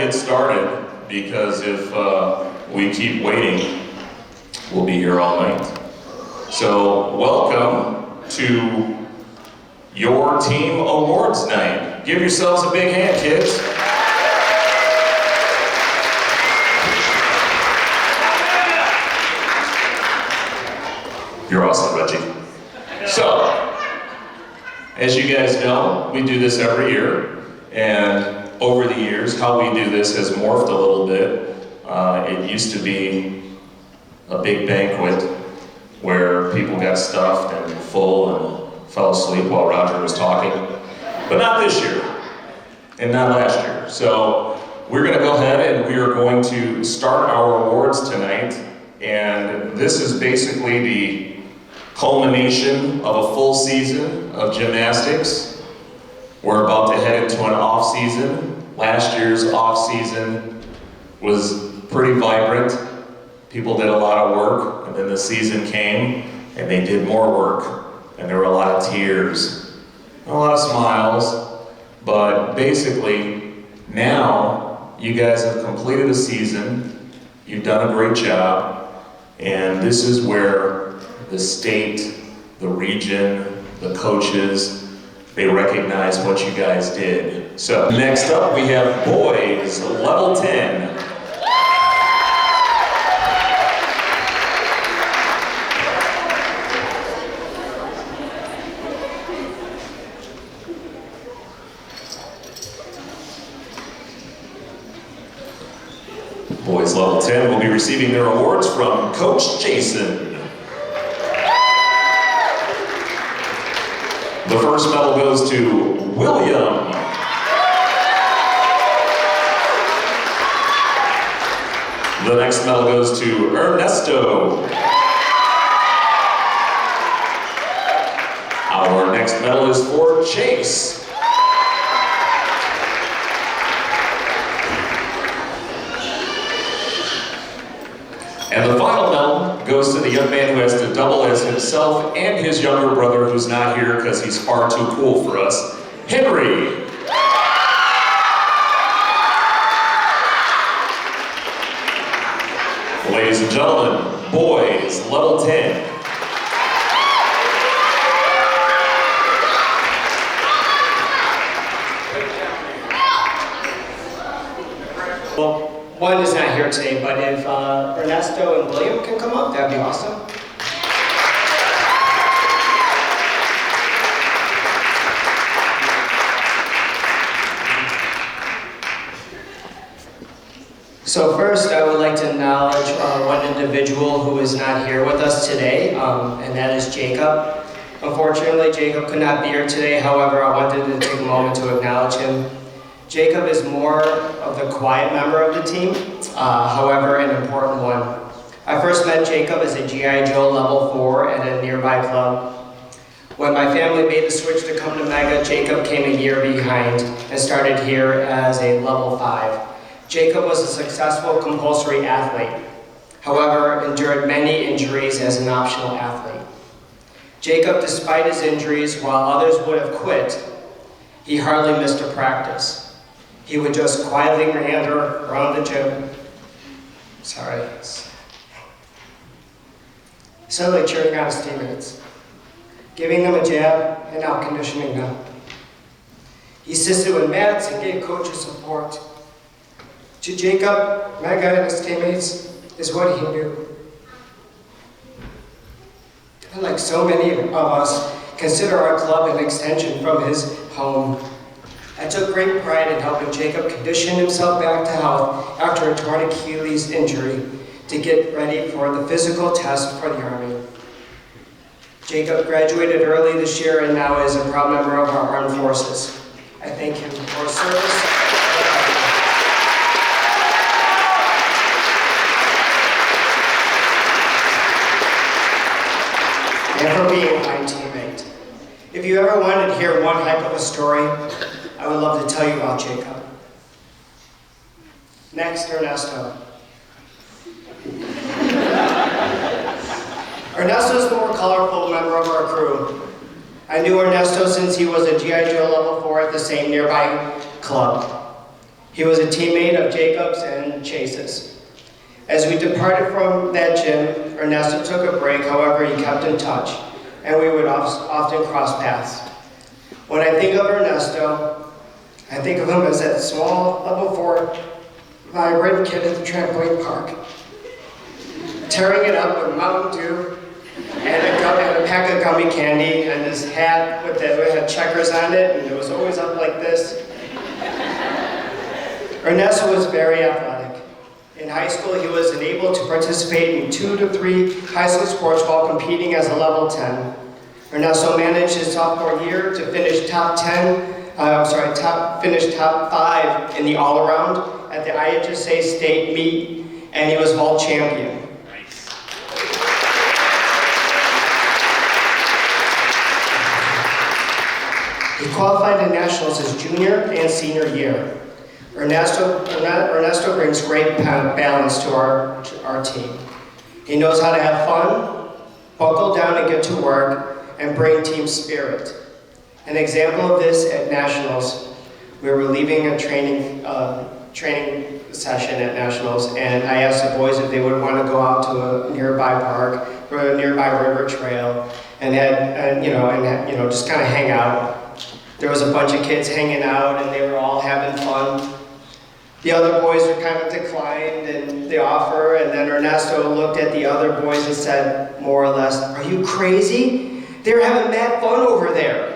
get started, because if we keep waiting, we'll be here all night. So welcome to your team awards night. Give yourselves a big hand, kids. You're awesome, Reggie. So, as you guys know, we do this every year, and over the years, how we do this has morphed a little bit. It used to be a big banquet where people got stuffed and full and fell asleep while Roger was talking, but not this year, and not last year. So, we're gonna go ahead and we are going to start our awards tonight, and this is basically the culmination of a full season of gymnastics. We're about to head into an off season. Last year's off season was pretty vibrant. People did a lot of work, and then the season came and they did more work, and there were a lot of tears, a lot of smiles, but basically now you guys have completed a season, you've done a great job, and this is where the state, the region, the coaches, they recognize what you guys did. So next up we have boys, level 10. Boys level 10 will be receiving their awards from Coach Jason. The first medal goes to William. The next medal goes to Ernesto. Our next medal is for Chase. And the final medal goes to the young man who has to double as himself and his younger brother, who's not here because he's far too cool for us, Henry. Ladies and gentlemen, boys, level 10. Well, one is not here today, but if Ernesto and William can come up, that'd be awesome. So first, I would like to acknowledge one individual who is not here with us today, and that is Jacob. Unfortunately, Jacob could not be here today. However, I wanted to take a moment to acknowledge him. Jacob is more of the quiet member of the team, however, an important one. I first met Jacob as a G.I. Joe level 4 at a nearby club. When my family made the switch to come to Mega, Jacob came a year behind and started here as a level 5. Jacob was a successful compulsory athlete, however, endured many injuries as an optional athlete. Jacob, despite his injuries, while others would have quit, he hardly missed a practice. He would just quietly meander around the gym. Sorry. Suddenly cheering on his teammates, giving them a jab and out conditioning them. He assisted with mats and gave coaches support. To Jacob, Mega and his teammates is what he knew. And like so many of us, consider our club an extension from his home. I took great pride in helping Jacob condition himself back to health after a torn Achilles injury to get ready for the physical test for the Army. Jacob graduated early this year and now is a proud member of our armed forces. I thank him for his service. And for being a kind teammate. If you ever wanted to hear one heck of a story, I would love to tell you about Jacob. Next, Ernesto. Ernesto is the more colorful member of our crew. I knew Ernesto since he was a G.I. Joe level 4 at the same nearby club. He was a teammate of Jacob's and Chase's. As we departed from that gym, Ernesto took a break, however, he kept in touch, and we would often cross paths. When I think of Ernesto, I think of him as that small, level 4, vibrant kid at the trampoline park, tearing it up with Mountain Dew and a pack of gummy candy and his hat with had checkers on it, and it was always up like this. Ernesto was very athletic. In high school, he was able to participate in 2 to 3 high school sports while competing as a level 10. Ernesto managed his sophomore year to finish top 5 in the all-around at the IHSA state meet, and he was vault champion. He qualified to nationals his junior and senior year. Ernesto brings great balance to our team. He knows how to have fun, buckle down and get to work, and bring team spirit. An example of this at nationals, we were leaving a training session at nationals, and I asked the boys if they would want to go out to a nearby park or a nearby river trail and just kind of hang out. There was a bunch of kids hanging out, and they were all having fun. The other boys were kind of declined in the offer, and then Ernesto looked at the other boys and said, more or less, "Are you crazy? They're having mad fun over there."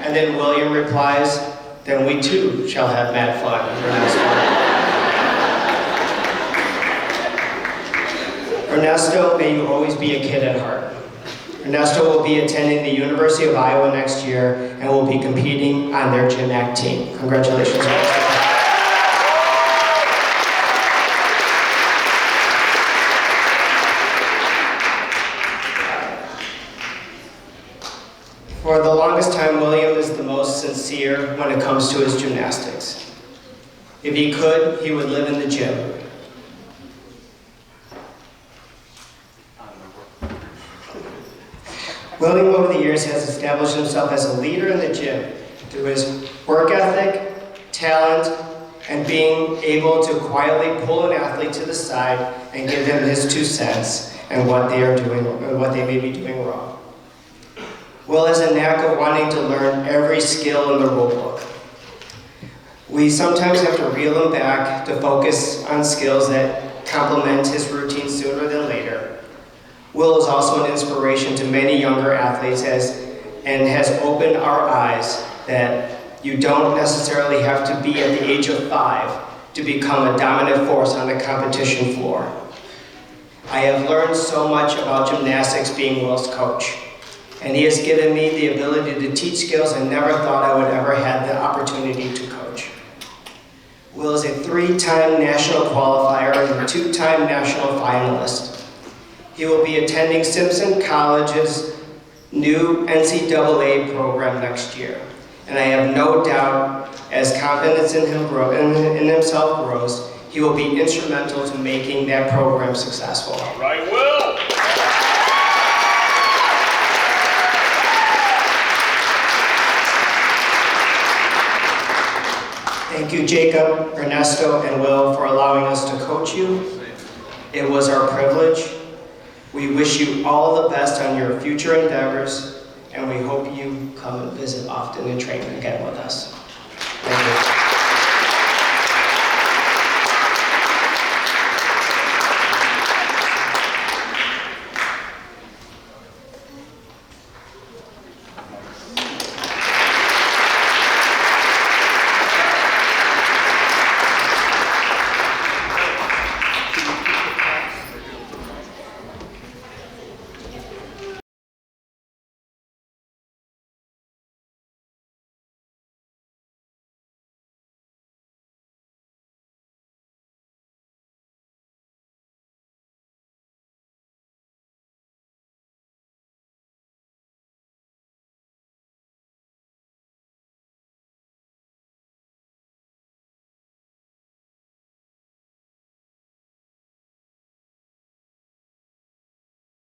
And then William replies, "Then we too shall have mad fun." Ernesto, may you always be a kid at heart. Ernesto will be attending the University of Iowa next year and will be competing on their gym act team. Congratulations, Ernesto. For the longest time, William is the most sincere when it comes to his gymnastics. If he could, he would live in the gym. William, over the years, has established himself as a leader in the gym through his work ethic, talent, and being able to quietly pull an athlete to the side and give them his 2 cents and what they are doing, or what they may be doing wrong. Will has a knack of wanting to learn every skill in the rule book. We sometimes have to reel him back to focus on skills that complement his routine sooner than later. Will is also an inspiration to many younger athletes and has opened our eyes that you don't necessarily have to be at the age of 5 to become a dominant force on the competition floor. I have learned so much about gymnastics being Will's coach, and he has given me the ability to teach skills I never thought I would ever have the opportunity to coach. Will is a 3-time national qualifier and a 2-time national finalist. He will be attending Simpson College's new NCAA program next year, and I have no doubt, as confidence in himself grows, he will be instrumental to making that program successful. All right, Will! Thank you, Jacob, Ernesto, and Will, for allowing us to coach you. It was our privilege. We wish you all the best on your future endeavors, and we hope you come and visit often and train again with us. Thank you.